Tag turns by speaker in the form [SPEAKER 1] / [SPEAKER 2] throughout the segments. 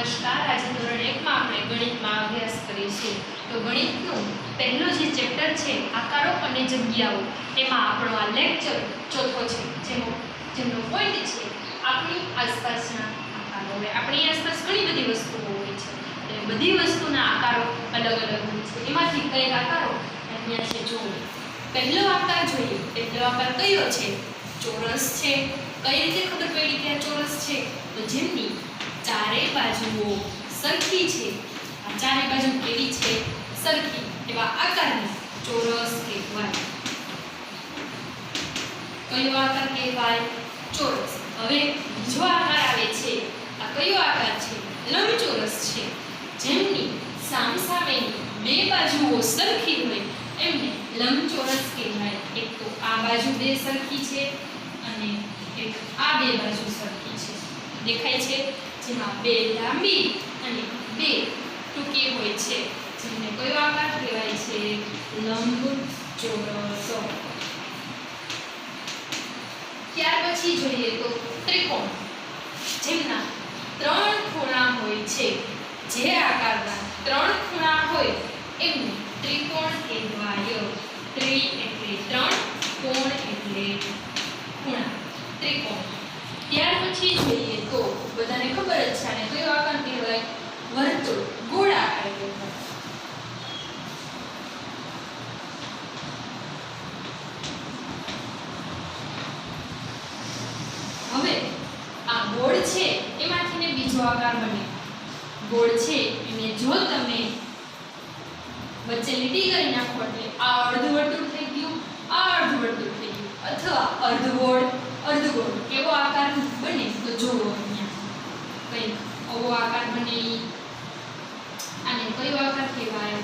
[SPEAKER 1] નમસ્કાર, આજે ધોરણ 1 માં આપણે ગણિતમાં અભ્યાસ કરીશું. તો ગણિતનું પહેલો જે ચેપ્ટર છે આકારો અને જગ્યાઓ, તેમાં આપણો આ લેક્ચર ચોથો છે, જેનો પોઈન્ટ છે આપણી આસપાસના આકારો. આપણી આસપાસ ઘણી બધી વસ્તુઓ હોય છે અને બધી વસ્તુના આકારો અલગ અલગ હોય છે. એમાંથી કઈ આકારો અહીંયા છે જુઓ. પહેલો આકાર જોઈએ. પહેલો આકાર કયો છે? ચોરસ છે. કઈ રીતે ખબર પડી કે આ ચોરસ છે? તો જેમની ચારે બાજુઓ સરખી છે, આ ચારે બાજુ કેવી છે? સરખી, એવા આકારને ચોરસ કહેવાય. કયો આકાર કહેવાય? ચોરસ. હવે બીજો આકાર આવે છે. આ કયો આકાર છે? લંબચોરસ છે. જેમની સામસામેની બે બાજુઓ સરખી હોય એમને લંબચોરસ કહેવાય. એક તો આ બાજુ બે સરખી છે અને એક આ બે બાજુ સરખી છે, દેખાય છે? જેમાં બે લાંબી અને બે ટૂંકી હોય છે, જેને કયો આકાર કહેવાય છે? લંબચોરસ. ત્યાર પછી જોઈએ તો ત્રિકોણ, જેમના ત્રણ ખૂણા હોય છે. જે આકારના ત્રણ ખૂણા હોય એમને ત્રિકોણ કહેવાય. ત્રિ એટલે ત્રણ, કોણ એટલે ખૂણા, ત્રિકોણ. ત્યાર પછી જોઈએ તો બધાને ખબર જ છે આને કયો આકાર કહેવાય? વર્તુળ, ગોળાકાર કહેવાય. હવે આ ગોળ છે એમાંથી ને બીજો આકાર બને. ગોળ છે એને જો તમે વચ્ચે લીટી કરી નાખો એટલે આ અર્ધવર્તુળ થઈ ગયું, આ અર્ધવર્તુળ થઈ ગયું, અથવા અર્ધગોળ, અર્ધગોળ એવો આકાર બને તો જોવો અહીંયા કંઈક આવો આકાર બને. આને કયો આકાર કહેવાય?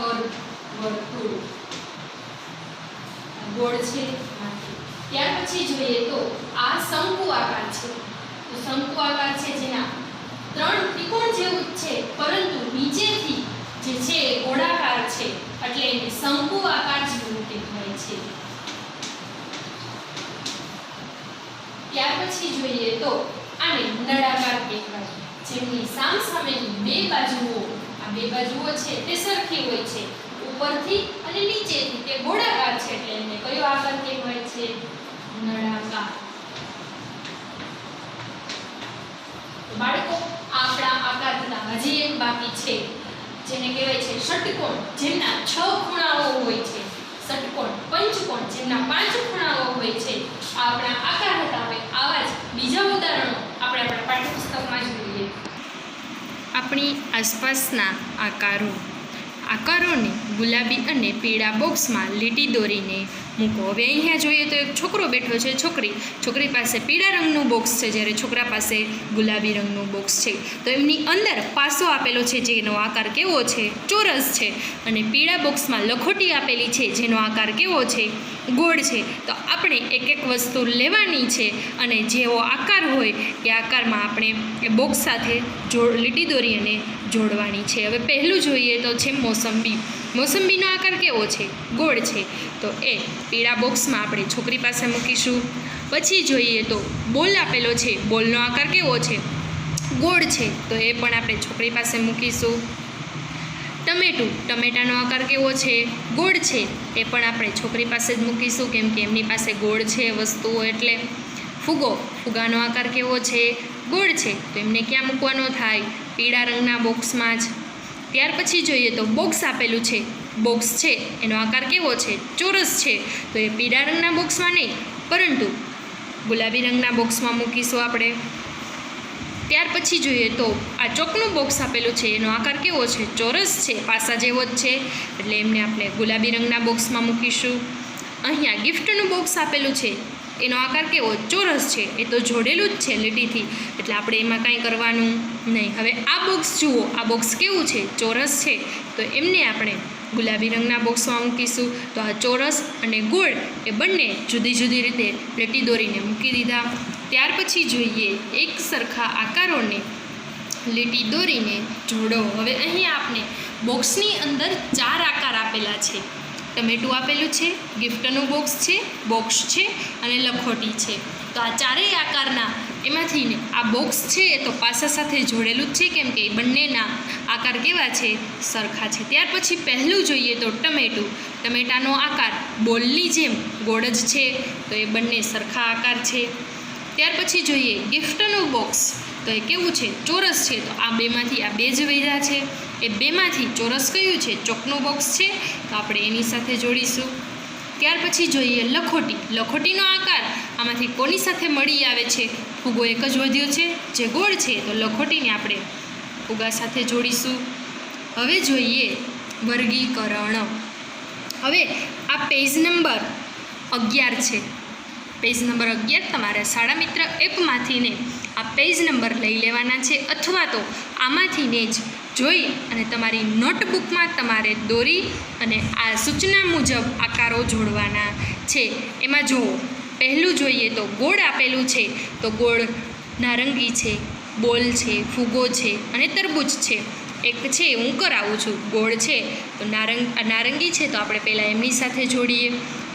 [SPEAKER 1] અર્ધવર્તુળ. ગોળ છે એમાંથી. ત્યાર પછી જોઈએ તો આ શંકુ આકાર છે. તો શંકુ આકાર છે જેના ત્રણ ત્રિકોણ જેવું જ છે, પરંતુ નીચેથી જે છે ગોળાકાર છે એટલે એને શંકુ આકાર જેવું કહેવાય છે. ત્યાર પછી જોઈએ તો આને નળાકાર કહેવાય. જેમની સામસામેની બે બાજુઓ, આ બે બાજુઓ છે તે સરખી હોય છે, ઉપરથી અને નીચેથી તે ગોળાકાર છે એટલે એને કયો આકાર કહેવાય છે? નળાકાર. બાળકો, આપણા આકાર હતા. હજી એક બાકી છે જેને કહેવાય છે ષટકોણ, જેમના 6 ખૂણાઓ હોય છે. ષટકોણ, પંચકોણ જેમના 5 ખૂણાઓ હોય છે. આ આપણા આકાર હતા. હવે આવા જ બીજા ઉદાહરણો આપણે આપણા પાઠ્યપુસ્તકમાં જોઈએ. આપણી આસપાસના આકારો. આકારોને ગુલાબી અને પીળા બોક્સમાં લીટી દોરીને મૂકો. હવે અહીંયા જોઈએ તો એક છોકરો બેઠો છે, છોકરી પાસે પીળા રંગનું બોક્સ છે, જ્યારે છોકરા પાસે ગુલાબી રંગનું બોક્સ છે. તો એમની અંદર પાસો આપેલો છે જેનો આકાર કેવો છે? ચોરસ છે. અને પીળા બોક્સમાં લખોટી આપેલી છે જેનો આકાર કેવો છે? ગોળ છે. તો આપણે એક એક વસ્તુ લેવાની છે અને જેવો આકાર હોય એ આકારમાં આપણે એ બોક્સ સાથે લીટી દોરી અને જોડવાની છે. હવે પહેલું જોઈએ તો છે મોસંબી. મોસંબીનો આકાર કેવો છે? ગોળ છે. તો એ પીળા બોક્સમાં આપણે છોકરી પાસે મૂકીશું. પછી જોઈએ તો બોલ આપેલો છે. બોલનો આકાર કેવો છે? ગોળ છે. તો એ પણ આપણે છોકરી પાસે મૂકીશું. ટમેટાનો આકાર કેવો છે? ગોળ છે. એ પણ આપણે છોકરી પાસે જ મૂકીશું, કેમ કે એમની પાસે ગોળ છે વસ્તુઓ એટલે. ફુગાનો આકાર કેવો છે? ગોળ છે. તો એમને ક્યાં મૂકવાનો થાય? પીળા રંગના બોક્સમાં જ. ત્યાર પછી જોઈએ તો બોક્સ આપેલું છે. બોક્સ છે એનો આકાર કેવો છે? ચોરસ છે. તો એ પીળા રંગના બોક્સમાં નહીં, પરંતુ ગુલાબી રંગના બોક્સમાં મૂકીશું આપણે. ત્યાર પછી જોઈએ તો આ ચોકનું બોક્સ આપેલું છે એનો આકાર કેવો છે? ચોરસ છે, પાસા જેવો જ છે, એટલે એમને આપણે ગુલાબી રંગના બોક્સમાં મૂકીશું. અહીંયા ગિફ્ટનું બોક્સ આપેલું છે એનો આકાર કેવો? ચોરસ છે. એ તો જોડેલું જ છે લીટીથી, એટલે આપણે એમાં કાંઈ કરવાનું નહીં. હવે આ બોક્સ જુઓ, આ બોક્સ કેવું છે? ચોરસ છે. તો એમને આપણે ગુલાબી રંગના બોક્સમાં મૂકીશું. તો આ ચોરસ અને ગોળ એ બંને જુદી જુદી રીતે લીટી દોરીને મૂકી દીધા. ત્યાર પછી જોઈએ એક સરખા આકારોને લીટી દોરીને જોડો. હવે અહીંયા આપણે બોક્સની અંદર 4 આકાર આપેલા છે. ટમેટું આપેલું છે, ગિફ્ટનું બોક્સ છે, બોક્સ છે અને લખોટી છે. તો આ ચારેય આકારના એમાંથી ને આ બોક્સ છે એ તો પાસા સાથે જોડેલું જ છે, કેમ કે બંનેના આકાર કેવા છે? સરખા છે. ત્યાર પછી પહેલું જોઈએ તો ટમેટું. ટમેટાનો આકાર બોલની જેમ ગોળ જ છે, તો એ બંને સરખા આકાર છે. ત્યાર પછી જોઈએ ગિફ્ટનું બોક્સ, તો એ કેવું છે? ચોરસ છે. તો આ બેમાંથી આ બે જ વધ્યા છે. એ બેમાંથી ચોરસ કયું છે? ચોકનું બોક્સ છે, તો આપણે એની સાથે જોડીશું. ત્યાર પછી જોઈએ લખોટી. લખોટીનો આકાર આમાંથી કોની સાથે મળી આવે છે? ફુગો એક જ વધ્યો છે જે ગોળ છે, તો લખોટીને આપણે ફુગા સાથે જોડીશું. હવે જોઈએ વર્ગીકરણ. હવે આ પેજ નંબર 11 છે. પેજ નંબર 11 તમારે શાળા મિત્ર એપમાંથી ને આ પેજ નંબર લઈ લેવાના છે, અથવા તો આમાંથીને જ જોઈ અને તમારી નોટબુકમાં તમારે દોરી અને આ સૂચના મુજબ આકારો જોડવાના છે. એમાં જુઓ, પહેલું જોઈએ તો ગોળ આપેલું છે, તો ગોળ નારંગી છે, બોલ છે, ફુગો છે અને તરબૂચ છે. એક છે હું કરાવું છું, ગોળ છે તો નારંગી છે, તો આપણે પહેલાં એમની સાથે જોડીએ.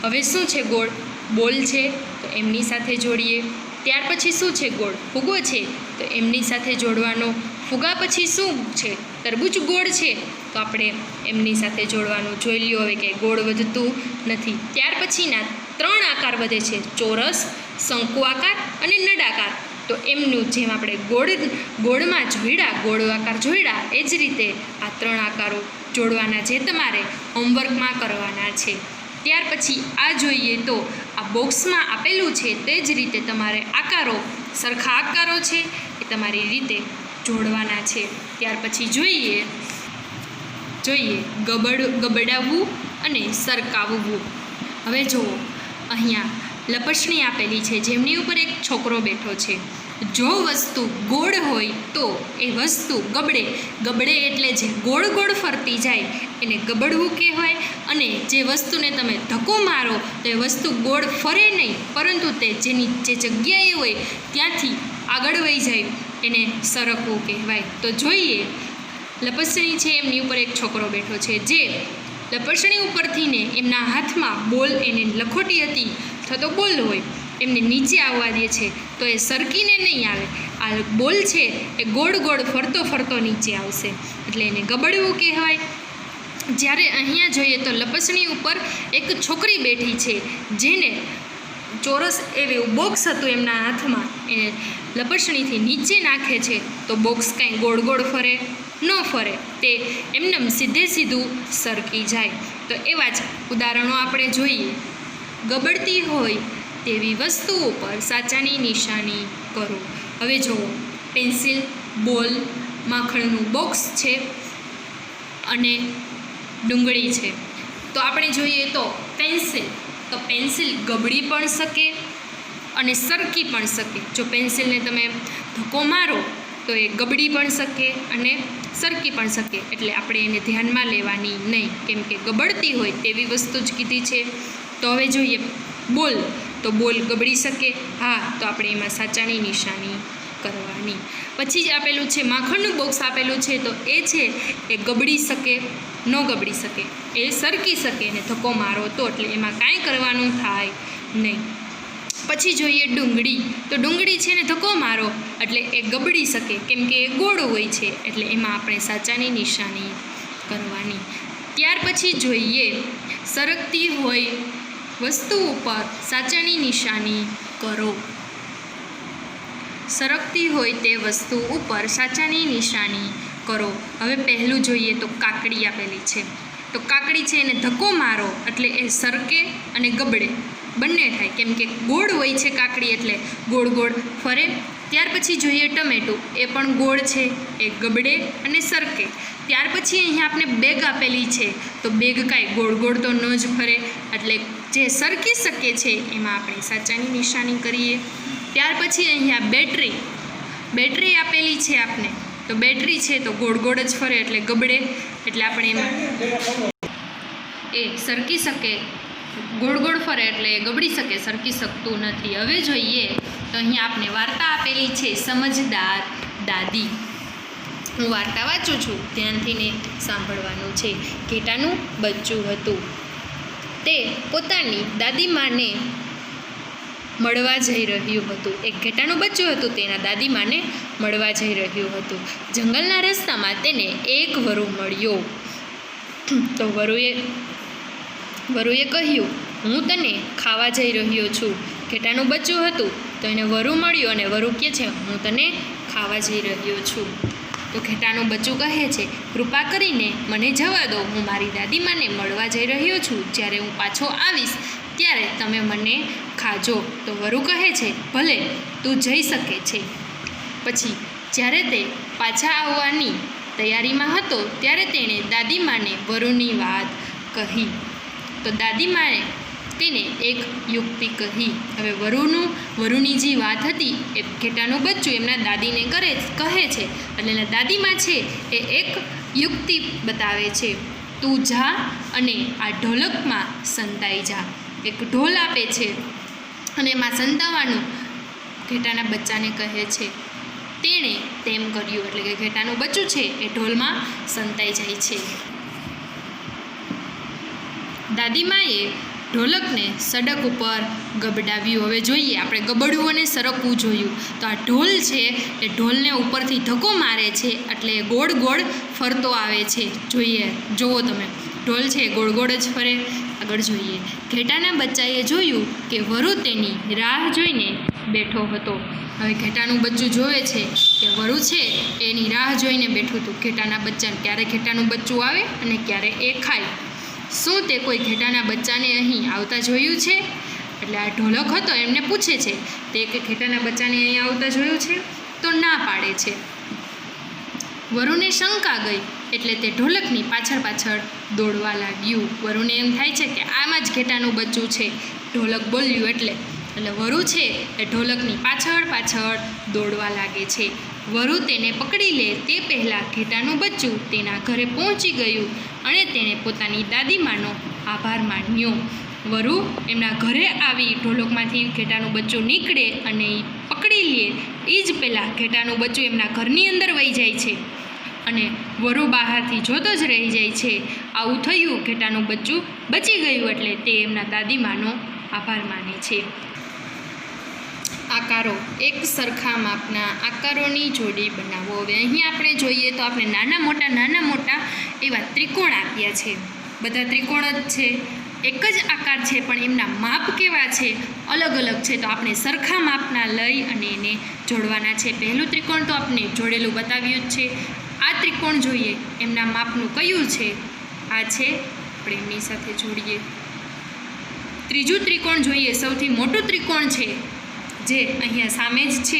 [SPEAKER 1] હવે શું છે? ગોળ બોલ છે, તો એમની સાથે જોડીએ. ત્યાર પછી શું છે? ગોળ ફુગો છે, તો એમની સાથે જોડવાનો. ફુગા પછી શું છે? તરબૂચ ગોળ છે, તો આપણે એમની સાથે જોડવાનું. જોઈ લ્યો હવે કે ગોળ વધતું નથી. ત્યાર પછીના 3 આકાર વધે છે, ચોરસ, શંકુ આકાર અને નળાકાર. તો એમનું જેમ આપણે ગોળમાં જોડ્યા, ગોળ આકાર જોડ્યા, એ જ રીતે આ 3 આકારો જોડવાના, જે તમારે હોમવર્કમાં કરવાના છે. ત્યાર પછી આ જોઈએ તો આ બોક્સમાં આપેલું છે તે જ રીતે તમારે આકારો, સરખા આકારો છે એ તમારી રીતે જોડવાના છે. ત્યાર પછી જોઈએ ગબડાવવું અને સરકાવવું. હવે જુઓ, અહીંયા લપસણી આપેલી છે, જેમની ઉપર એક છોકરો બેઠો છે. જો વસ્તુ ગોળ હોય તો એ વસ્તુ ગબડે. ગબડે એટલે જે ગોળ ગોળ ફરતી જાય એને ગબડવું કહેવાય. અને જે વસ્તુને તમે ધક્કો મારો તો એ વસ્તુ ગોળ ફરે નહીં, પરંતુ તે જે જગ્યાએ હોય ત્યાંથી આગળ વહી જાય એને સરકવું કહેવાય. તો જોઈએ, લપસણી છે, એમની ઉપર એક છોકરો બેઠો છે, જે લપસણી ઉપરથી ને એમના હાથમાં બોલ, એને લખોટી હતી અથવા તો બોલ હોય, એમને નીચે આવવા દે છે, તો એ સરકીને નહીં આવે. આ બોલ છે એ ગોળ ગોળ ફરતો ફરતો નીચે આવશે, એટલે એને ગબડવું કહેવાય. જ્યારે અહીંયા જોઈએ તો લપસણી ઉપર એક છોકરી બેઠી છે, જેને ચોરસ એવું બોક્સ હતું એમના હાથમાં, એને લપસણીથી નીચે નાખે છે, તો બોક્સ કાંઈ ગોળ ગોળ ફરે ન ફરે, તે એમને સીધું સરકી જાય. તો એવા જ ઉદાહરણો આપણે જોઈએ. ગબડતી હોય તેવી વસ્તુઓ પર સાચાની નિશાની કરો. હવે જુઓ, પેન્સિલ, બોલ, માખણનું બોક્સ છે અને ડુંગળી છે. તો આપણે જોઈએ તો પેન્સિલ ગબડી પણ શકે અને સરકી પણ શકે. જો પેન્સિલને તમે ધક્કો મારો તો એ ગબડી પણ શકે અને સરકી પણ શકે, એટલે આપણે એને ધ્યાનમાં લેવાની નહીં, કેમ કે ગબડતી હોય તેવી વસ્તુ જ કીધી છે. તો હવે જોઈએ બોલ, તો બોલ ગબડી શકે, હા, તો આપણે એમાં સાચાની નિશાની કરવાની. પછી જ આપેલું છે માખણનું બોક્સ આપેલું છે, તો એ છે એ ગબડી શકે, ન ગબડી શકે, એ સરકી શકે ને ધક્કો મારો તો, એટલે એમાં કાંઈ કરવાનું થાય નહીં. પછી જોઈએ ડુંગળી, તો ડુંગળી છે ને ધક્કો મારો એટલે એ ગબડી શકે, કેમ કે એ ગોળ હોય છે, એટલે એમાં આપણે સાચાની નિશાની કરવાની. ત્યાર પછી જોઈએ સરકતી હોય વસ્તુ ઉપર સાચાની નિશાની કરો. સરકતી હોય તે વસ્તુ ઉપર સાચાની નિશાની કરો. હવે પહેલું જોઈએ તો કાકડી આપેલી છે, તો કાકડી છે એને ધક્કો મારો એટલે એ સરકે અને ગબડે બંને થાય, કેમ કે ગોળ હોય છે કાકડી, એટલે ગોળ ગોળ ફરે. ત્યાર પછી જોઈએ ટમેટું, એ પણ ગોળ છે, એ ગબડે અને સરકે. ત્યાર પછી અહીંયા આપણે બેગ આપેલી છે, તો બેગ કાંઈ ગોળ ગોળ તો ન જ ફરે, એટલે જે સરકી શકે છે એમાં આપણે સાચાની નિશાની કરીએ. ત્યાર પછી અહીંયા બેટરી આપેલી છે આપને, તો બેટરી છે તો ગોળ ગોળ જ ફરે એટલે ગબડે, એટલે આપણે એમાં એ સરકી શકે, ગોળ ગોળ ફરે એટલે ગબડી શકે, સરકી શકતું નથી. હવે જોઈએ તો અહીંયા આપણે વાર્તા આપેલી છે સમજદાર દાદી. હું વાર્તા વાંચું છું, ધ્યાનથી ને સાંભળવાનું છે. ઘેટાનું બચ્ચું હતું, તે પોતાની દાદીમાને મળવા જઈ રહ્યું હતું. એક ઘેટાનું બચ્ચું હતું તેના દાદીમાને મળવા જઈ રહ્યું હતું. જંગલના રસ્તામાં તેને એક વરુ મળ્યો. તો વરુએ કહ્યું, હું તને ખાવા જઈ રહ્યો છું. ઘેટાનું બચ્ચું હતું તો એને વરુ મળ્યું અને વરુ કહે છે, હું તને ખાવા જઈ રહ્યો છું. તો ઘેટાનું બચ્ચું કહે છે, કૃપા કરીને મને જવા દો, હું મારી દાદીમાને મળવા જઈ રહ્યો છું. જ્યારે હું પાછો આવીશ ત્યારે તમે મને ખાજો. તો વરુ કહે છે, ભલે, તું જઈ શકે છે. પછી જ્યારે તે પાછા આવવાની તૈયારીમાં હતો ત્યારે તેણે દાદીમાને વરુની વાત કહી. તો દાદીમાએ તેને એક યુક્તિ કહી. હવે વરુની જે વાત હતી એ ઘેટાનું બચ્ચું એમના દાદીને કહે છે. એટલે દાદીમા છે એ એક યુક્તિ બતાવે છે. તું જા અને આ ઢોલકમાં સંતાઈ જા. એક ઢોલ આપે છે અને એમાં સંતાવાનું ઘેટાના બચ્ચાને કહે છે. તેણે તેમ કર્યું, એટલે કે ઘેટાનું બચ્ચું છે એ ઢોલમાં સંતાઈ જાય છે. દાદીમાએ ઢોલકને સડક ઉપર ગબડાવ્યું. હવે જોઈએ, આપણે ગબડવું અને સરકવું જોયું. તો આ ઢોલ છે એ ઢોલને ઉપરથી ધક્કો મારે છે એટલે ગોળ ગોળ ફરતો આવે છે. જુઓ તમે, ઢોલ છે ગોળ ગોળ જ ફરે. આગળ જોઈએ, ઘેટાના બચ્ચાએ જોયું કે વરુ તેની રાહ જોઈને બેઠો હતો. હવે ઘેટાનું બચ્ચું જોવે છે કે વરુ છે એની રાહ જોઈને બેઠું હતું. ઘેટાના બચ્ચાને ક્યારે ઘેટાનું બચ્ચું આવે અને ક્યારે એ ખાય. શું તે કોઈ ઘેટાના બચ્ચાને અહીં આવતા જોયું છે? એટલે આ ઢોલક હતો એમને પૂછે છે, તે કે ઘેટાના બચ્ચાને અહીં આવતા જોયું છે? તો ના પાડે છે. વરુને શંકા ગઈ એટલે તે ઢોલકની પાછળ દોડવા લાગ્યું. વરુને એમ થાય છે કે આમાં જ ઘેટાનું બચ્ચું છે, ઢોલક બોલ્યું એટલે વરુ છે એ ઢોલકની પાછળ દોડવા લાગે છે. વરુ તેને પકડી લે તે પહેલાં ઘેટાનું બચ્ચું તેના ઘરે પહોંચી ગયું અને તેણે પોતાની દાદીમાનો આભાર માન્યો. વરુ એમના ઘરે આવી ઢોલકમાંથી ઘેટાનું બચ્ચું નીકળે અને એ પકડી લે એ જ પહેલાં ઘેટાનું બચ્ચું એમના ઘરની અંદર વહી જાય છે અને વરુ બહારથી જોતો જ રહી જાય છે. આવું થયું, ઘેટાનું બચ્ચું બચી ગયું એટલે તે એમના દાદીમાનો આભાર માને છે. આકારો, એક સરખા માપના આકારોની જોડી બનાવો. હવે અહીં આપણે જોઈએ તો આપણે નાના મોટા એવા ત્રિકોણ આપ્યા છે. બધા ત્રિકોણ જ છે, એક જ આકાર છે, પણ એમના માપ કેવા છે? અલગ છે. તો આપણે સરખા માપના લઈ અને એને જોડવાના છે. પહેલું ત્રિકોણ તો આપણે જોડેલું બતાવ્યું જ છે. આ ત્રિકોણ જોઈએ એમના માપનું કયું છે? આ છે, આપણે એમની સાથે જોડીએ. ત્રીજું ત્રિકોણ જોઈએ, સૌથી મોટું ત્રિકોણ છે જે અહીંયા સામે જ છે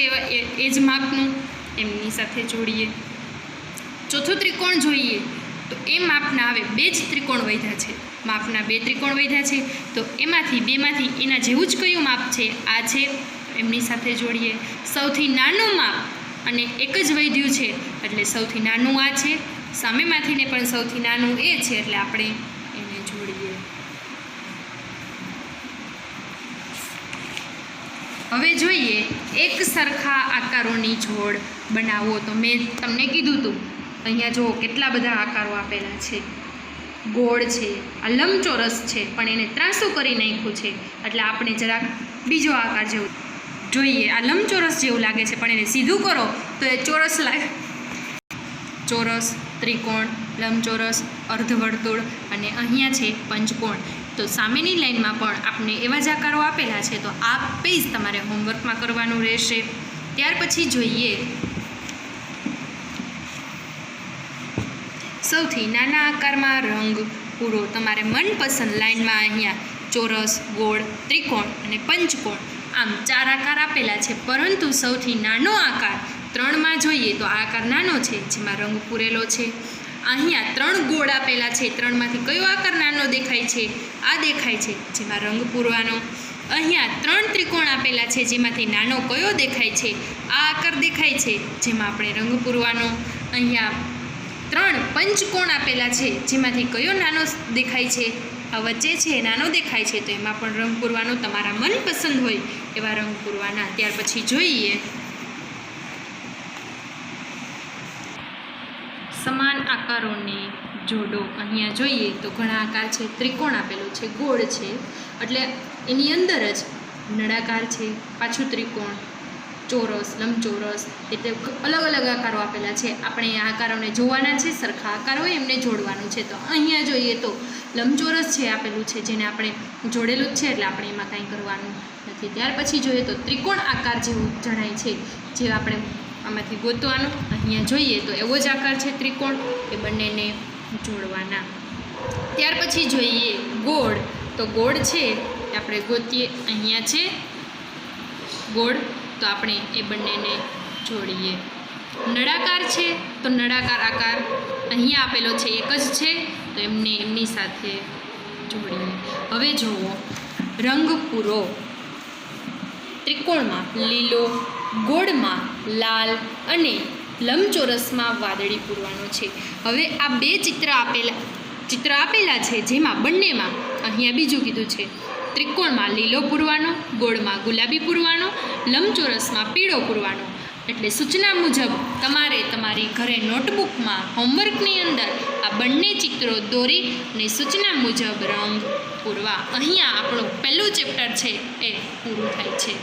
[SPEAKER 1] એ જ માપનું, એમની સાથે જોડીએ. ચોથું ત્રિકોણ જોઈએ તો એ માપના આવે 2 જ ત્રિકોણ વધ્યા છે. માપના 2 ત્રિકોણ વધ્યા છે તો બેમાંથી એના જેવું જ કયું માપ છે? આ છે, એમની સાથે જોડીએ. સૌથી નાનું માપ અને એક જ વધ્યું છે એટલે સૌથી નાનું આ છે. સામેમાંથીને પણ સૌથી નાનું એ છે એટલે આપણે એને જોડીએ. હવે જોઈએ, એક સરખા આકારોની જોડ બનાવો. તો મેં તમને કીધું હતું, અહીંયા જુઓ કેટલા બધા આકારો આપેલા છે. ગોળ છે, આ લંબચોરસ છે પણ એને ત્રાસું કરી નાખ્યું છે એટલે આપણે જરાક બીજો આકાર જેવું જોઈએ. આ લંબચોરસ જેવું લાગે છે પણ એને સીધું કરો તો એ ચોરસ લાગે. ચોરસ, ત્રિકોણ, લંબચોરસ, અર્ધવર્તુળ અને અહીંયા છે પંચકોણ. તો સામેની લાઈનમાં પણ આપણે એવા જ આકારો આપેલા છે તો આ પેજ તમારે હોમવર્કમાં કરવાનું રહેશે. ત્યાર પછી જોઈએ સૌથી નાના આકારમાં રંગ પૂરો. તમારે મનપસંદ લાઈનમાં અહીંયા ચોરસ, ગોળ, ત્રિકોણ અને પંચકોણ આમ 4 આકાર આપેલા છે, પરંતુ સૌથી નાનો આકાર 3માં જોઈએ તો આ આકાર નાનો છે જેમાં રંગ પૂરેલો છે. અહીંયા 3 ગોળ આપેલા છે, 3માંથી કયો આકાર નાનો દેખાય છે? આ દેખાય છે જેમાં રંગ પૂરવાનો. અહીંયા 3 ત્રિકોણ આપેલા છે જેમાંથી નાનો કયો દેખાય છે? આ આકાર દેખાય છે જેમાં આપણે રંગ પૂરવાનો. અહીંયા 3 પંચકોણ આપેલા છે જેમાંથી કયો નાનો દેખાય છે? આ વચ્ચે છે નાનો દેખાય છે તો એમાં પણ રંગ પૂરવાનો. તમારા મનપસંદ હોય એવા રંગ પૂરવાના. ત્યાર પછી જોઈએ સમાન આકારોને જોડો. અહીંયા જોઈએ તો ઘણા આકાર છે. ત્રિકોણ આપેલો છે, ગોળ છે એટલે એની અંદર જ નળાકાર છે, પાછું ત્રિકોણ, ચોરસ, લંબચોરસ, એટલે અલગ અલગ આકારો આપેલા છે. આપણે આ આકારોને જોવાના છે, સરખા આકાર હોય એમને જોડવાનું છે. તો અહીંયા જોઈએ તો લંબચોરસ છે આપેલું છે, જેને આપણે જોડેલું જ છે, એટલે આપણે એમાં કાંઈ કરવાનું નથી. ત્યાર પછી જોઈએ તો ત્રિકોણ આકાર જેવું જણાય છે, જે આપણે આમાંથી ગોતવાનું. અહીંયા જોઈએ તો એવો જ આકાર છે ત્રિકોણ, એ બંનેને જોડવાના. ત્યાર પછી જોઈએ ગોળ. તો ગોળ છે એ આપણે ગોતીએ. અહીંયા છે ગોળ, તો આપણે એ બંનેને જોડીએ. નળાકાર છે તો નળાકાર આકાર અહીંયા આપેલો છે, એક જ છે, તો એમની સાથે જોડીએ. હવે જુઓ રંગ પૂરો. ત્રિકોણમાં લીલો, ગોળમાં લાલ અને લંબચોરસમાં વાદળી પૂરવાનો છે. હવે આ બે ચિત્ર આપેલા છે, જેમાં બંનેમાં અહીંયા બીજું કીધું છે, ત્રિકોણમાં લીલો પૂરવાનો, ગોળમાં ગુલાબી પૂરવાનો, લંબચોરસમાં પીળો પૂરવાનો. એટલે સૂચના મુજબ તમારે તમારી ઘરે નોટબુકમાં હોમવર્કની અંદર આ બંને ચિત્રો દોરી અને સૂચના મુજબ રંગ પૂરવા. અહીંયા આપણું પહેલું ચેપ્ટર છે એ પૂરું થાય છે.